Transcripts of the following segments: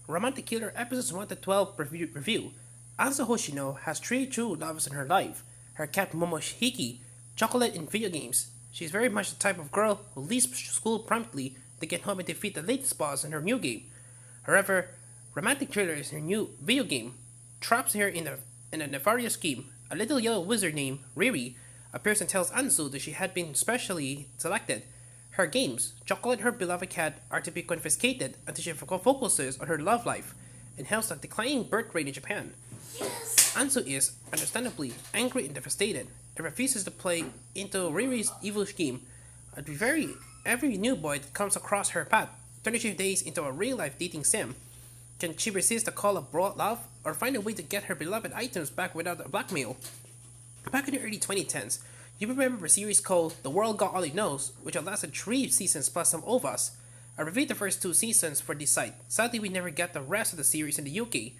Romantic Killer Episodes 1 to 12 review. Anso Hoshino has three true loves in her life: her cat Momoshiki, chocolate, and video games. She's very much the type of girl who leaves school promptly to get home and defeat the latest boss in her new game. However, Romantic Thriller is her new video game, traps her in a nefarious scheme. A little yellow wizard named Riri appears and tells Anzu that she had been specially selected. Her games, Chocolate and her beloved cat, are to be confiscated until she focuses on her love life and helps the declining birth rate in Japan. Anzu is, understandably, angry and devastated and refuses to play into Riri's evil scheme. Every new boy that comes across her path turns her days into a real-life dating sim. Can she resist the call of broad love, or find a way to get her beloved items back without a blackmail? Back in the early 2010s, you remember a series called The World Got All It Knows, which lasted 3 seasons plus some OVAs. I reviewed the first 2 seasons for this site. Sadly, we never got the rest of the series in the UK,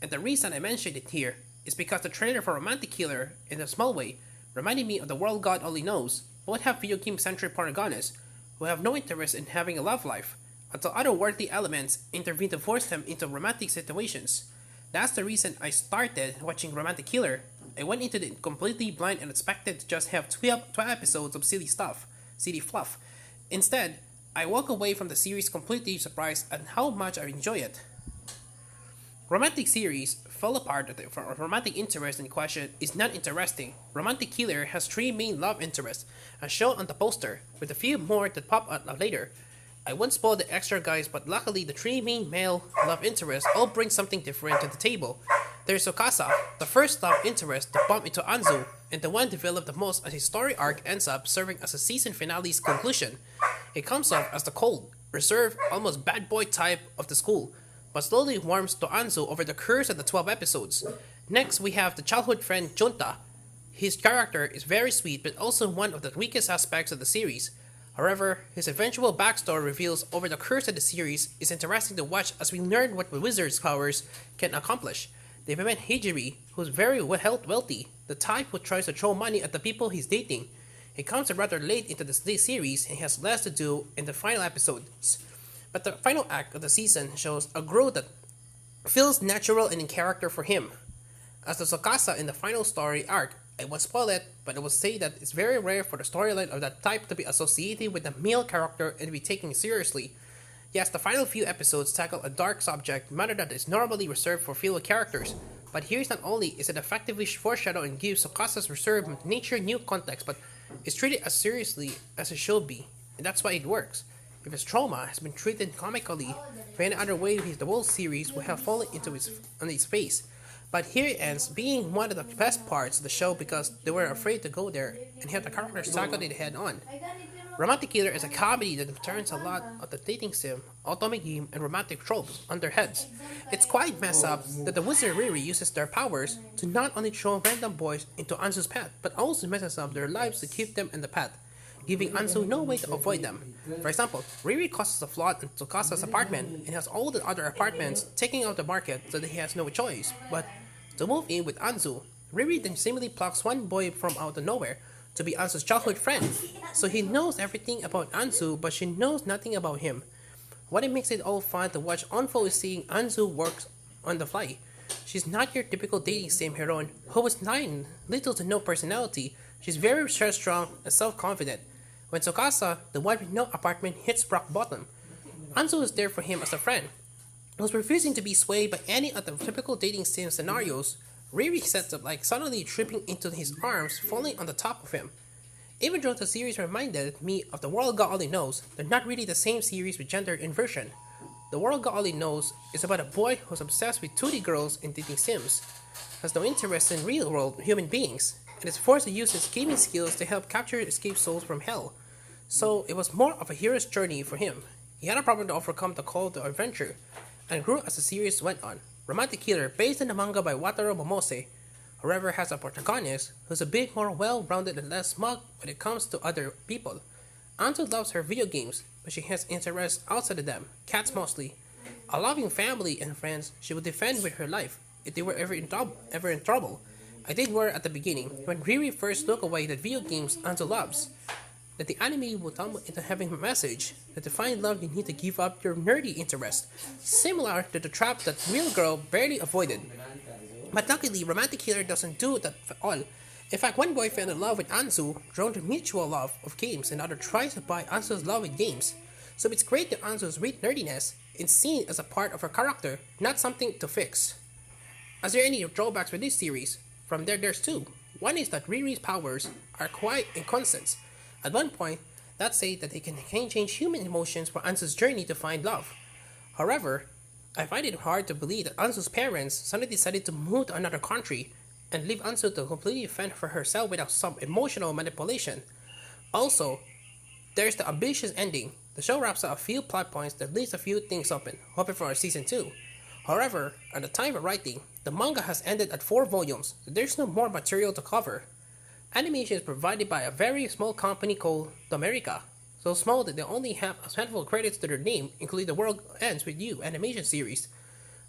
and the reason I mentioned it here is because the trailer for Romantic Killer, in a small way, reminded me of The World God Only Knows. Both have video game-centric protagonists who have no interest in having a love life, until other worldly elements intervene to force them into romantic situations. That's the reason I started watching Romantic Killer. I went into it completely blind and expected to just have 12 episodes of silly fluff. Instead, I walk away from the series completely surprised at how much I enjoy it. Romantic series fell apart for romantic interest in question is not interesting. Romantic Killer has three main love interests, as shown on the poster, with a few more that pop up later. I won't spoil the extra guys, but luckily the three main male love interests all bring something different to the table. There's Sokasa, the first love interest to bump into Anzu, and the one developed the most as his story arc ends up serving as a season finale's conclusion. He comes off as the cold, reserved, almost bad boy type of the school, but slowly warms to Anzu over the course of the 12 episodes. Next, we have the childhood friend Junta. His character is very sweet, but also one of the weakest aspects of the series. However, his eventual backstory reveals over the course of the series is interesting to watch as we learn what the wizard's powers can accomplish. They've met Hijiri, who's very wealthy, the type who tries to throw money at the people he's dating. He comes rather late into the series and has less to do in the final episodes. But the final act of the season shows a growth that feels natural and in character for him. As the Sokasa in the final story arc, I won't spoil it, but I will say that it's very rare for the storyline of that type to be associated with a male character and be taken seriously. Yes, the final few episodes tackle a dark subject matter that is normally reserved for female characters, but here's not only is it effectively foreshadow and gives Sokasa's reserved nature new context, but it's treated as seriously as it should be, and that's why it works. If his trauma has been treated comically, for any other way the whole series would have fallen on its face. But here it ends being one of the best parts of the show because they were afraid to go there and have the characters tackle it head on. Romantic Killer is a comedy that turns a lot of the dating sim, ultimate game, and romantic tropes on their heads. It's quite messed up that the wizard Riri uses their powers to not only throw random boys into Anzu's path, but also messes up their lives to keep them in the path, giving Anzu no way to avoid them. For example, Riri causes a flood in Tsukasa's apartment and has all the other apartments taking out the market so that he has no choice but to move in with Anzu. Riri then seemingly plucks one boy from out of nowhere to be Anzu's childhood friend. So he knows everything about Anzu, but she knows nothing about him. What it makes it all fun to watch unfold is seeing Anzu work on the fly. She's not your typical dating sim heroine who has little to no personality. She's very strong and self-confident. When Tsukasa, the one with no apartment, hits rock bottom, Anzu is there for him as a friend. Who's refusing to be swayed by any of the typical dating sim scenarios. Riri sets up like suddenly tripping into his arms, falling on the top of him. Even though the series reminded me of The World God Only Knows, they're not really the same series with gender inversion. The World God Only Knows is about a boy who's obsessed with 2D girls and dating sims, has no interest in real-world human beings, and is forced to use his gaming skills to help capture escaped souls from hell. So it was more of a hero's journey for him. He had a problem to overcome the call to adventure, and grew as the series went on. Romantic Killer, based on the manga by Wataru Momose, however has a protagonist who's a bit more well-rounded and less smug when it comes to other people. Anzu loves her video games, but she has interests outside of them, cats mostly. A loving family and friends she would defend with her life if they were ever in trouble. I did worry at the beginning when Riri first looked away that video games Anzu loves. that the anime will tumble into having a message that to find love you need to give up your nerdy interest, similar to the trap that real girl barely avoided. But luckily, Romantic Killer doesn't do that at all. In fact, one boy fell in love with Anzu, drawn to mutual love of games, and the other tries to buy Anzu's love with games. So it's great that Anzu's weird nerdiness is seen as a part of her character, not something to fix. Are there any drawbacks with this series? From there's two. One is that Riri's powers are quite inconstant. At one point, that say that they can change human emotions for Anzu's journey to find love. However, I find it hard to believe that Anzu's parents suddenly decided to move to another country and leave Anzu to completely fend for herself without some emotional manipulation. Also, there's the ambitious ending. The show wraps up a few plot points that leaves a few things open, hoping for a season 2. However, at the time of writing, the manga has ended at 4 volumes, so there's no more material to cover. Animation is provided by a very small company called Domerica, so small that they only have a handful of credits to their name, including The World Ends With You animation series.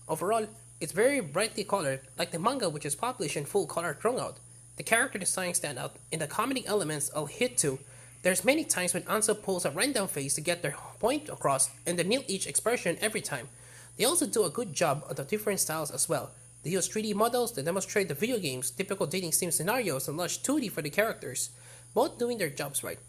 Overall, it's very brightly colored, like the manga which is published in full color throughout. The character design stand out, and the comedic elements I'll hit too. There's many times when Anso pulls a random face to get their point across, and they nail each expression every time. They also do a good job of the different styles as well. They use 3D models to demonstrate the video game's typical dating sim scenarios and launch 2D for the characters, both doing their jobs right.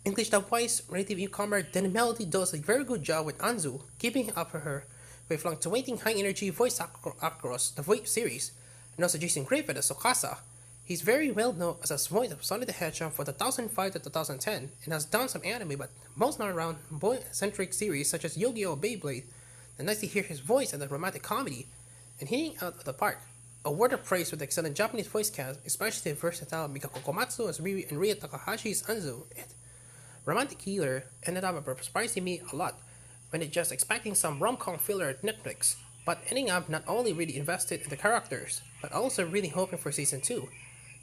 English dub-wise, native newcomer Dan Melody does a very good job with Anzu, keeping up for her with fluctuating high-energy voice across the voice series, and also Jason Griffith as Sokasa. He's very well known as a voice of Sonic the Hedgehog for 2005 to 2010, and has done some anime but most not around boy-centric series such as Yu-Gi-Oh! Beyblade. And nice to hear his voice in the romantic comedy, and hitting out of the park. A word of praise for the excellent Japanese voice cast, especially the versatile Mikako Komatsu as Riri and Ria Takahashi's Anzu. Romantic Killer ended up surprising me a lot when it just expecting some rom-com filler at Netflix, but ending up not only really invested in the characters, but also really hoping for season 2.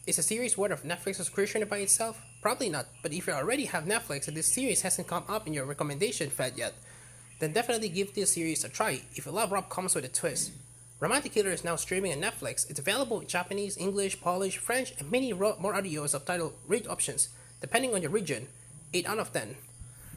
Is the series worth of Netflix subscription by itself? Probably not, but if you already have Netflix and this series hasn't come up in your recommendation fed yet, then definitely give this series a try if you love rom-coms with a twist. Romantic Killer is now streaming on Netflix. It's available in Japanese, English, Polish, French, and many more audio subtitle read options, depending on your region. 8 out of 10.